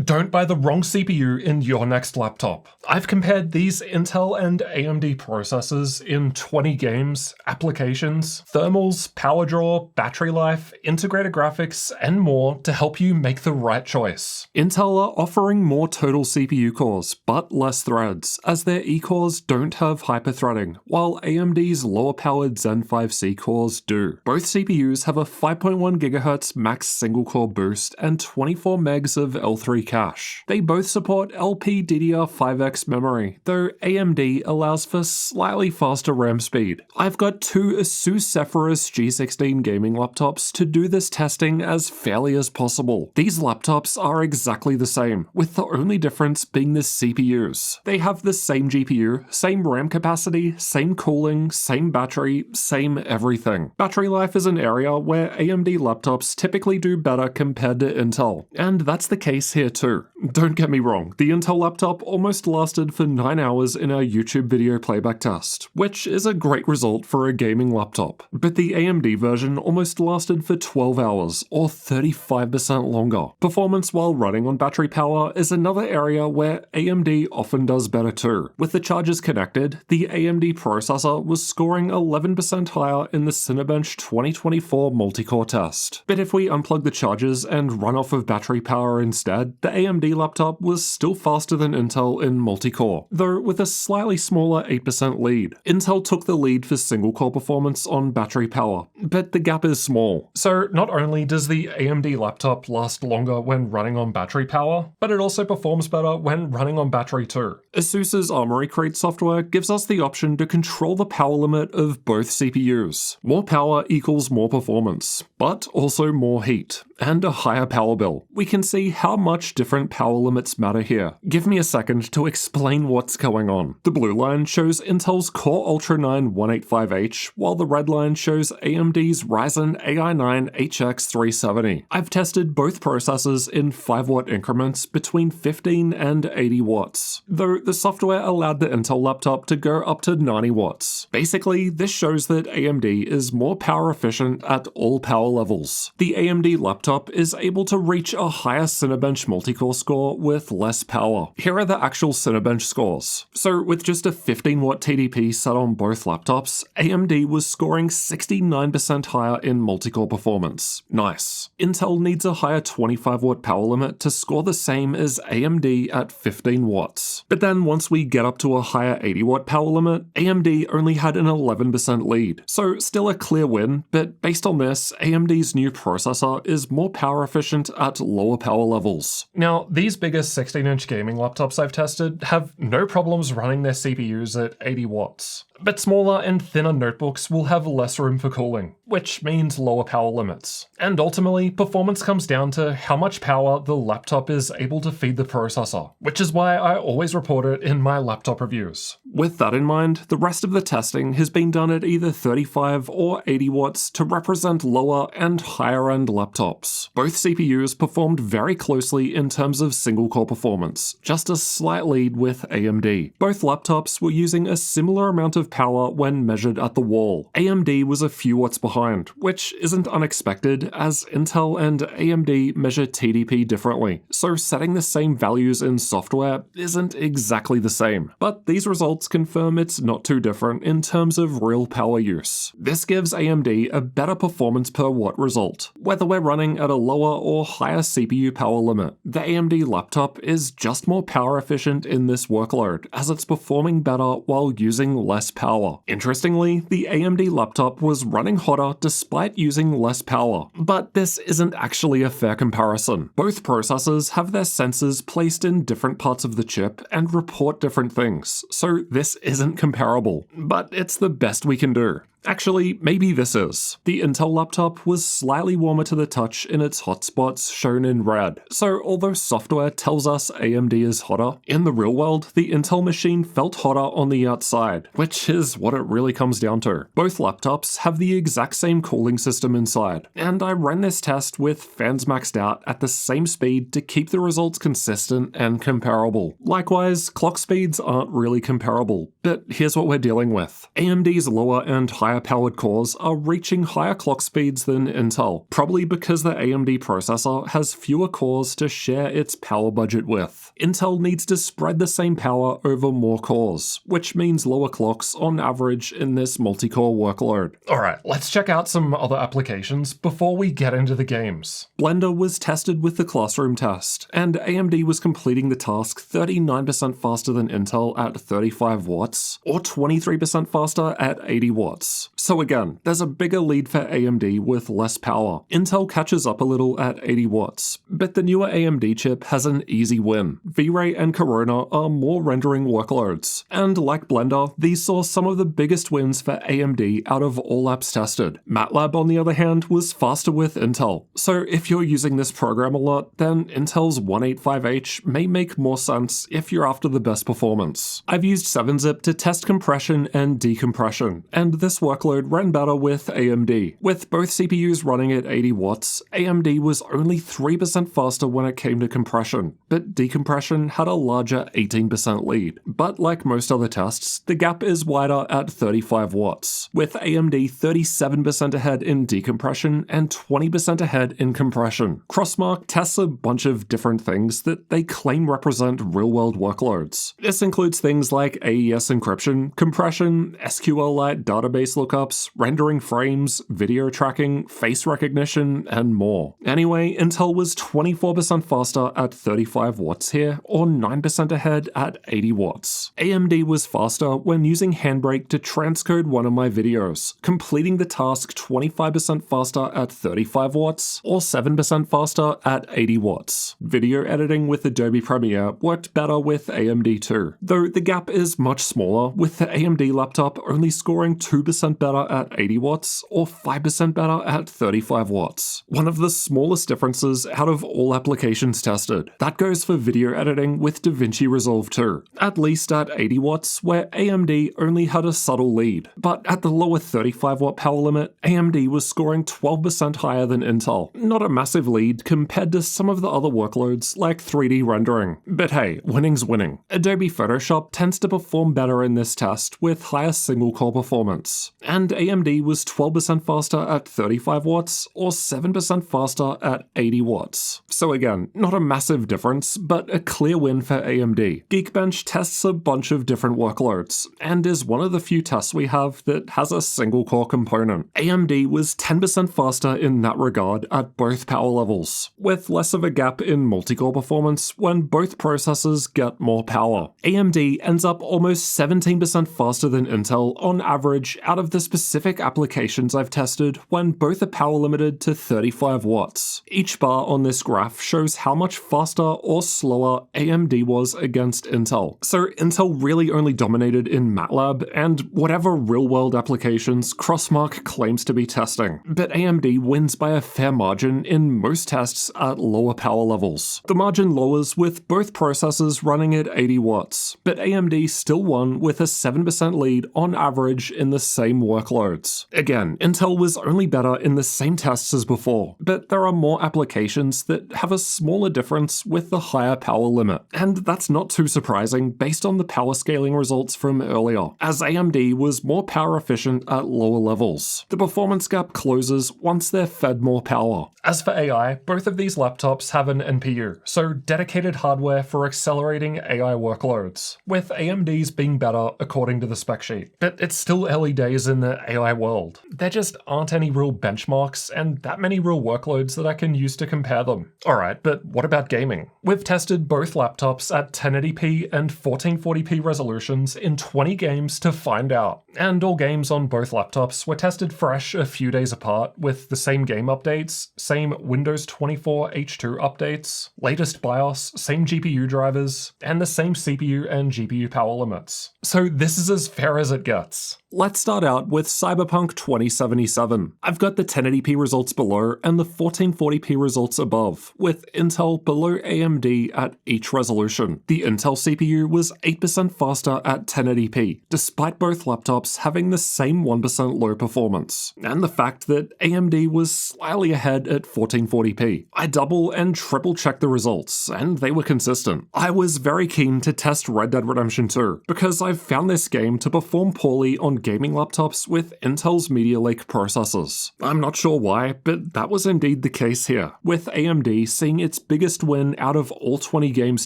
Don't buy the wrong CPU in your next laptop. I've compared these Intel and AMD processors in 20 games, applications, thermals, power draw, battery life, integrated graphics, and more to help you make the right choice. Intel are offering more total CPU cores, but less threads, as their E-cores don't have hyperthreading, while AMD's lower-powered Zen 5C cores do. Both CPUs have a 5.1 GHz max single-core boost and 24 megs of L3 cache. They both support LPDDR5X memory, though AMD allows for slightly faster RAM speed. I've got two ASUS Zephyrus G16 gaming laptops to do this testing as fairly as possible. These laptops are exactly the same, with the only difference being the CPUs. They have the same GPU, same RAM capacity, same cooling, same battery, same everything. Battery life is an area where AMD laptops typically do better compared to Intel, and that's the case here too. Don't get me wrong, the Intel laptop almost lasted for 9 hours in our YouTube video playback test, which is a great result for a gaming laptop. But the AMD version almost lasted for 12 hours, or 35% longer. Performance while running on battery power is another area where AMD often does better too. With the chargers connected, the AMD processor was scoring 11% higher in the Cinebench 2024 multi-core test. But if we unplug the chargers and run off of battery power instead, the AMD laptop was still faster than Intel in multi-core, though with a slightly smaller 8% lead. Intel took the lead for single-core performance on battery power, but the gap is small. So not only does the AMD laptop last longer when running on battery power, but it also performs better when running on battery too. ASUS's Armoury Crate software gives us the option to control the power limit of both CPUs. More power equals more performance, but also more heat, and a higher power bill. We can see how much different power limits matter here. Give me a second to explain what's going on. The blue line shows Intel's Core Ultra 9 185H, while the red line shows AMD's Ryzen AI 9 HX370. I've tested both processors in 5-watt increments between 15 and 80 watts, though the software allowed the Intel laptop to go up to 90 watts. Basically, this shows that AMD is more power efficient at all power levels. The AMD laptop is able to reach a higher Cinebench multi-core score with less power. Here are the actual Cinebench scores. So with just a 15-watt TDP set on both laptops, AMD was scoring 69% higher in multi-core performance. Nice. Intel needs a higher 25-watt power limit to score the same as AMD at 15 watts. But then once we get up to a higher 80-watt power limit, AMD only had an 11% lead. So still a clear win, but based on this, AMD's new processor is more power efficient at lower power levels. Now, these biggest 16-inch gaming laptops I've tested have no problems running their CPUs at 80 watts. But smaller and thinner notebooks will have less room for cooling, which means lower power limits. And ultimately, performance comes down to how much power the laptop is able to feed the processor, which is why I always report it in my laptop reviews. With that in mind, the rest of the testing has been done at either 35 or 80 watts to represent lower and higher end laptops. Both CPUs performed very closely in terms of single-core performance, just a slight lead with AMD. Both laptops were using a similar amount of power when measured at the wall. AMD was a few watts behind, which isn't unexpected as Intel and AMD measure TDP differently, so setting the same values in software isn't exactly the same. But these results confirm it's not too different in terms of real power use. This gives AMD a better performance per watt result, whether we're running at a lower or higher CPU power limit. The AMD laptop is just more power efficient in this workload, as it's performing better while using less power. Interestingly, the AMD laptop was running hotter despite using less power, but this isn't actually a fair comparison. Both processors have their sensors placed in different parts of the chip and report different things, so this isn't comparable, but it's the best we can do. Actually, maybe this is. The Intel laptop was slightly warmer to the touch in its hotspots shown in red, so although software tells us AMD is hotter, in the real world, the Intel machine felt hotter on the outside, which is what it really comes down to. Both laptops have the exact same cooling system inside, and I ran this test with fans maxed out at the same speed to keep the results consistent and comparable. Likewise, clock speeds aren't really comparable, but here's what we're dealing with. AMD's lower and higher higher powered cores are reaching higher clock speeds than Intel, probably because the AMD processor has fewer cores to share its power budget with. Intel needs to spread the same power over more cores, which means lower clocks on average in this multi-core workload. Alright, let's check out some other applications before we get into the games. Blender was tested with the classroom test, and AMD was completing the task 39% faster than Intel at 35 watts, or 23% faster at 80 watts. So again, there's a bigger lead for AMD with less power. Intel catches up a little at 80 watts, but the newer AMD chip has an easy win. V-Ray and Corona are more rendering workloads, and like Blender, these saw some of the biggest wins for AMD out of all apps tested. MATLAB, on the other hand, was faster with Intel, so if you're using this program a lot, then Intel's 185H may make more sense if you're after the best performance. I've used 7-zip to test compression and decompression, and this workload ran better with AMD. With both CPUs running at 80 watts, AMD was only 3% faster when it came to compression, but decompression had a larger 18% lead. But like most other tests, the gap is wider at 35 watts, with AMD 37% ahead in decompression and 20% ahead in compression. CrossMark tests a bunch of different things that they claim represent real-world workloads. This includes things like AES encryption, compression, SQLite database lookups, rendering frames, video tracking, face recognition, and more. Anyway, Intel was 24% faster at 35 watts here, or 9% ahead at 80 watts. AMD was faster when using Handbrake to transcode one of my videos, completing the task 25% faster at 35 watts, or 7% faster at 80 watts. Video editing with Adobe Premiere worked better with AMD too, though the gap is much smaller, with the AMD laptop only scoring 2% better at 80 watts, or 5% better at 35 watts. One of the smallest differences out of all applications tested. That goes for video editing with DaVinci Resolve too, at least at 80 watts, where AMD only had a subtle lead. But at the lower 35 watt power limit, AMD was scoring 12% higher than Intel. Not a massive lead compared to some of the other workloads like 3D rendering. But hey, winning's winning. Adobe Photoshop tends to perform better in this test with higher single-core performance, and AMD was 12% faster at 35 watts, or 7% faster at 80 watts. So again, not a massive difference, but a clear win for AMD. Geekbench tests a bunch of different workloads, and is one of the few tests we have that has a single-core component. AMD was 10% faster in that regard at both power levels, with less of a gap in multi-core performance when both processors get more power. AMD ends up almost 17% faster than Intel on average out of the specific applications I've tested when both are power limited to 35 watts. Each bar on this graph shows how much faster or slower AMD was against Intel. So Intel really only dominated in MATLAB and whatever real-world applications CrossMark claims to be testing, but AMD wins by a fair margin in most tests at lower power levels. The margin lowers with both processors running at 80 watts, but AMD still won with a 7% lead on average in the same workloads. Again, Intel was only better in the same tests as before, but there are more applications that have a smaller difference with the higher power limit. And that's not too surprising based on the power scaling results from earlier, as AMD was more power efficient at lower levels. The performance gap closes once they're fed more power. As for AI, both of these laptops have an NPU, so dedicated hardware for accelerating AI workloads, with AMD's being better according to the spec sheet. But it's still early days in the AI world. There just aren't any real benchmarks and that many real workloads that I can use to compare them. Alright, but what about gaming? We've tested both laptops at 1080p and 1440p resolutions in 20 games to find out. And all games on both laptops were tested fresh a few days apart with the same game updates, same Windows 24 H2 updates, latest BIOS, same GPU drivers, and the same CPU and GPU power limits. So this is as fair as it gets. Let's start out with Cyberpunk 2077. I've got the 1080p results below and the 1440p results above, with Intel below AMD at each resolution. The Intel CPU was 8% faster at 1080p, despite both laptops having the same 1% low performance, and the fact that AMD was slightly ahead at 1440p. I double and triple checked the results, and they were consistent. I was very keen to test Red Dead Redemption 2, because I've found this game to perform poorly on gaming laptops laptops with Intel's Media Lake processors. I'm not sure why, but that was indeed the case here, with AMD seeing its biggest win out of all 20 games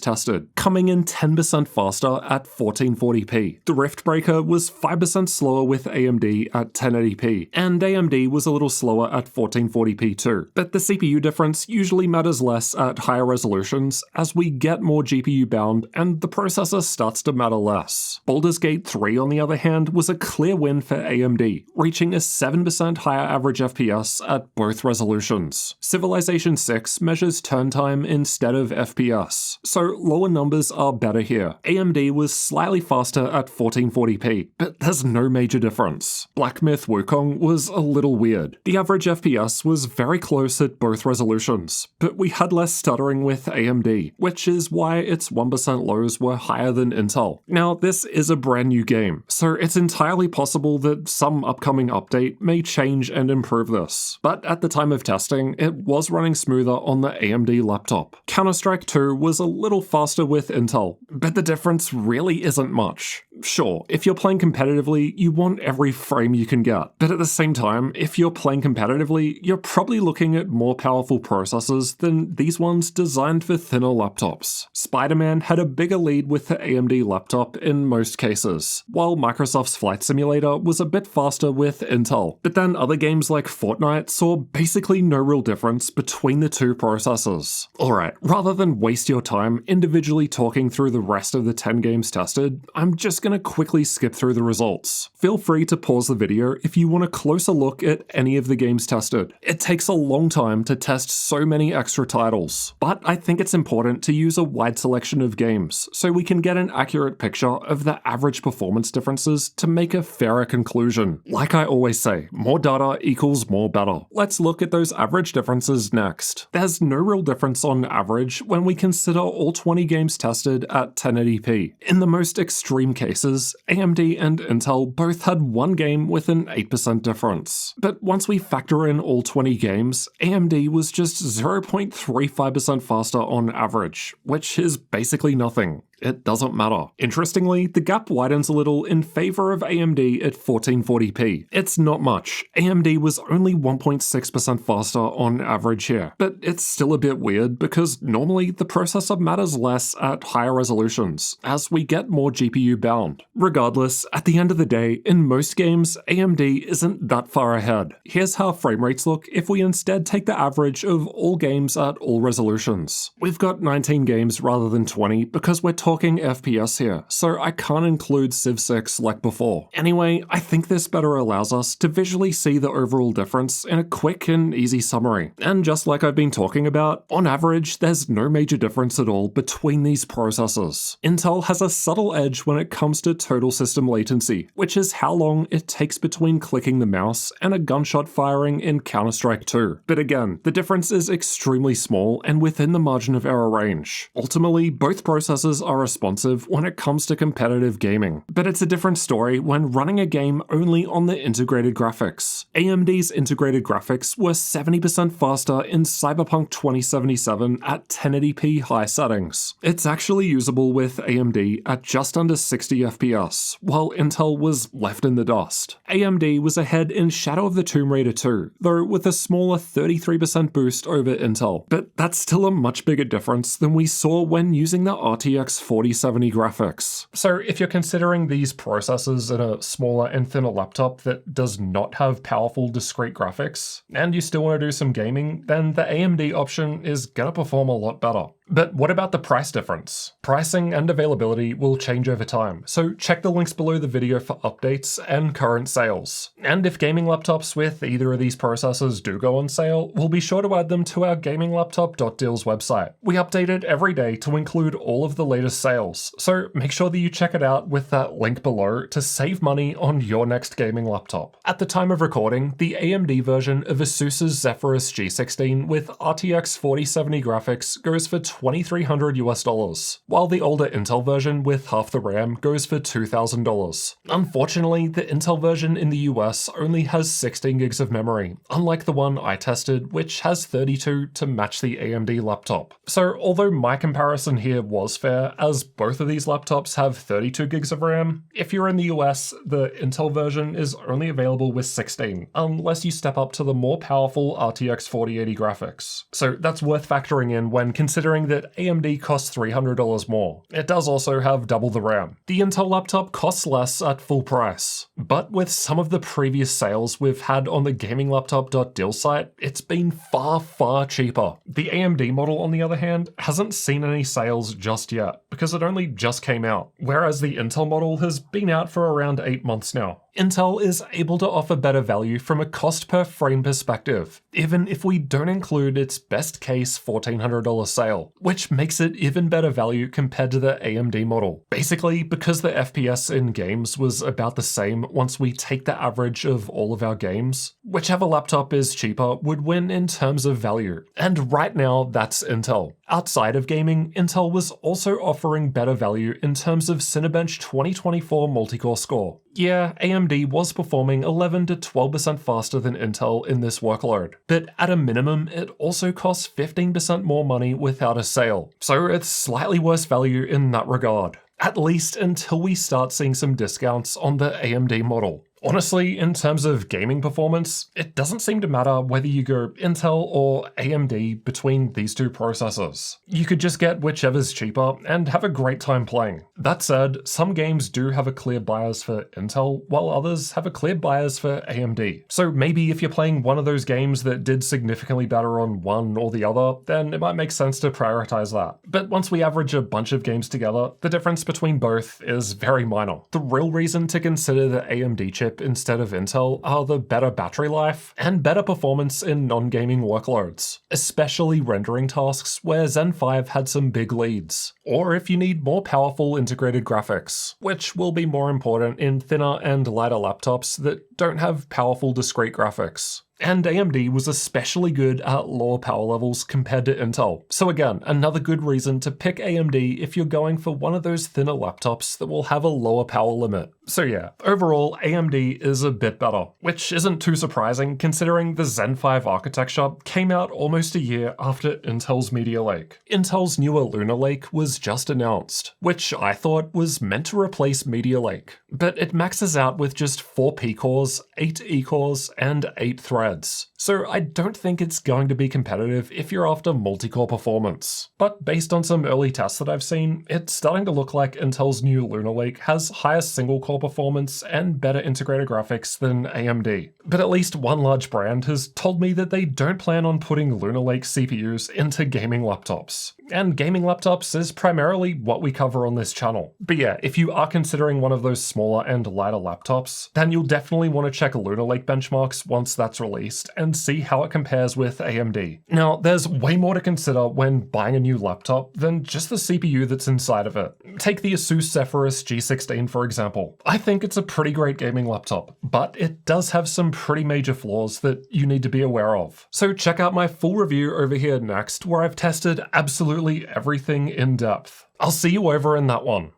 tested, coming in 10% faster at 1440p. The Rift Breaker was 5% slower with AMD at 1080p, and AMD was a little slower at 1440p too. But the CPU difference usually matters less at higher resolutions as we get more GPU bound and the processor starts to matter less. Baldur's Gate 3 on the other hand was a clear win for AMD, reaching a 7% higher average FPS at both resolutions. Civilization 6 measures turn time instead of FPS, so lower numbers are better here. AMD was slightly faster at 1440p, but there's no major difference. Black Myth Wukong was a little weird. The average FPS was very close at both resolutions, but we had less stuttering with AMD, which is why its 1% lows were higher than Intel. Now, this is a brand new game, so it's entirely possible that some upcoming update may change and improve this. But at the time of testing, it was running smoother on the AMD laptop. Counter-Strike 2 was a little faster with Intel, but the difference really isn't much. Sure, if you're playing competitively, you want every frame you can get, but at the same time, if you're playing competitively, you're probably looking at more powerful processors than these ones designed for thinner laptops. Spider-Man had a bigger lead with the AMD laptop in most cases, while Microsoft's Flight Simulator was a bit faster with Intel. But then other games like Fortnite saw basically no real difference between the two processors. Alright, rather than waste your time individually talking through the rest of the 10 games tested, I'm just gonna quickly skip through the results. Feel free to pause the video if you want a closer look at any of the games tested. It takes a long time to test so many extra titles, but I think it's important to use a wide selection of games so we can get an accurate picture of the average performance differences to make a fairer conclusion. Like I always say, more data equals more better. Let's look at those average differences next. There's no real difference on average when we consider all 20 games tested at 1080p. In the most extreme cases, AMD and Intel both had one game with an 8% difference. But once we factor in all 20 games, AMD was just 0.35% faster on average, which is basically nothing. It doesn't matter. Interestingly, the gap widens a little in favor of AMD at 1440p. It's not much. AMD was only 1.6% faster on average here, but it's still a bit weird because normally the processor matters less at higher resolutions, as we get more GPU bound. Regardless, at the end of the day, in most games, AMD isn't that far ahead. Here's how frame rates look if we instead take the average of all games at all resolutions. We've got 19 games rather than 20 because we're talking FPS here, so I can't include Civ 6 like before. Anyway, I think this better allows us to visually see the overall difference in a quick and easy summary. And just like I've been talking about, on average, there's no major difference at all between these processors. Intel has a subtle edge when it comes to total system latency, which is how long it takes between clicking the mouse and a gunshot firing in Counter-Strike 2. But again, the difference is extremely small and within the margin of error range. Ultimately, both processors are responsive when it comes to competitive gaming, but it's a different story when running a game only on the integrated graphics. AMD's integrated graphics were 70% faster in Cyberpunk 2077 at 1080p high settings. It's actually usable with AMD at just under 60 FPS, while Intel was left in the dust. AMD was ahead in Shadow of the Tomb Raider 2, though with a smaller 33% boost over Intel, but that's still a much bigger difference than we saw when using the RTX 4070 graphics. So if you're considering these processors in a smaller and thinner laptop that does not have powerful discrete graphics, and you still want to do some gaming, then the AMD option is gonna perform a lot better. But what about the price difference? Pricing and availability will change over time, so check the links below the video for updates and current sales. And if gaming laptops with either of these processors do go on sale, we'll be sure to add them to our gaminglaptop.deals website. We update it every day to include all of the latest sales, so make sure that you check it out with that link below to save money on your next gaming laptop. At the time of recording, the AMD version of ASUS's Zephyrus G16 with RTX 4070 graphics goes for $2,300 US, while the older Intel version with half the RAM goes for $2,000. Unfortunately, the Intel version in the US only has 16 gigs of memory, unlike the one I tested, which has 32 to match the AMD laptop. So although my comparison here was fair, as both of these laptops have 32 gigs of RAM, if you're in the US, the Intel version is only available with 16, unless you step up to the more powerful RTX 4080 graphics. So that's worth factoring in when considering that AMD costs $300 more. It does also have double the RAM. The Intel laptop costs less at full price, but with some of the previous sales we've had on the GamingLaptop.deal site, it's been far cheaper. The AMD model, on the other hand, hasn't seen any sales just yet, because it only just came out, whereas the Intel model has been out for around 8 months now. Intel is able to offer better value from a cost per frame perspective, even if we don't include its best case $1,400 sale, which makes it even better value compared to the AMD model. Basically, because the FPS in games was about the same once we take the average of all of our games, whichever laptop is cheaper would win in terms of value, and right now that's Intel. Outside of gaming, Intel was also offering better value in terms of Cinebench 2024 multicore score. Yeah, AMD was performing 11 to 12% faster than Intel in this workload, but at a minimum, it also costs 15% more money without a sale, so it's slightly worse value in that regard. At least until we start seeing some discounts on the AMD model. Honestly, in terms of gaming performance, it doesn't seem to matter whether you go Intel or AMD between these two processors. You could just get whichever's cheaper and have a great time playing. That said, some games do have a clear bias for Intel, while others have a clear bias for AMD. So maybe if you're playing one of those games that did significantly better on one or the other, then it might make sense to prioritize that. But once we average a bunch of games together, the difference between both is very minor. The real reason to consider the AMD chip instead of Intel are the better battery life and better performance in non-gaming workloads, especially rendering tasks where Zen 5 had some big leads, or if you need more powerful integrated graphics, which will be more important in thinner and lighter laptops that don't have powerful discrete graphics. And AMD was especially good at lower power levels compared to Intel. So again, another good reason to pick AMD if you're going for one of those thinner laptops that will have a lower power limit. So yeah, overall AMD is a bit better, which isn't too surprising considering the Zen 5 architecture came out almost a year after Intel's Meteor Lake. Intel's newer Lunar Lake was just announced, which I thought was meant to replace Meteor Lake, but it maxes out with just 4 P-cores, 8 E-cores, and 8 threads. So I don't think it's going to be competitive if you're after multi-core performance. But based on some early tests that I've seen, it's starting to look like Intel's new Lunar Lake has higher single-core performance and better integrated graphics than AMD. But at least one large brand has told me that they don't plan on putting Lunar Lake CPUs into gaming laptops. And gaming laptops is primarily what we cover on this channel. But yeah, if you are considering one of those smaller and lighter laptops, then you'll definitely want to check Lunar Lake benchmarks once that's released and see how it compares with AMD. Now, there's way more to consider when buying a new laptop than just the CPU that's inside of it. Take the ASUS Zephyrus G16 for example. I think it's a pretty great gaming laptop, but it does have some pretty major flaws that you need to be aware of. So check out my full review over here next, where I've tested absolutely everything in depth. I'll see you over in that one.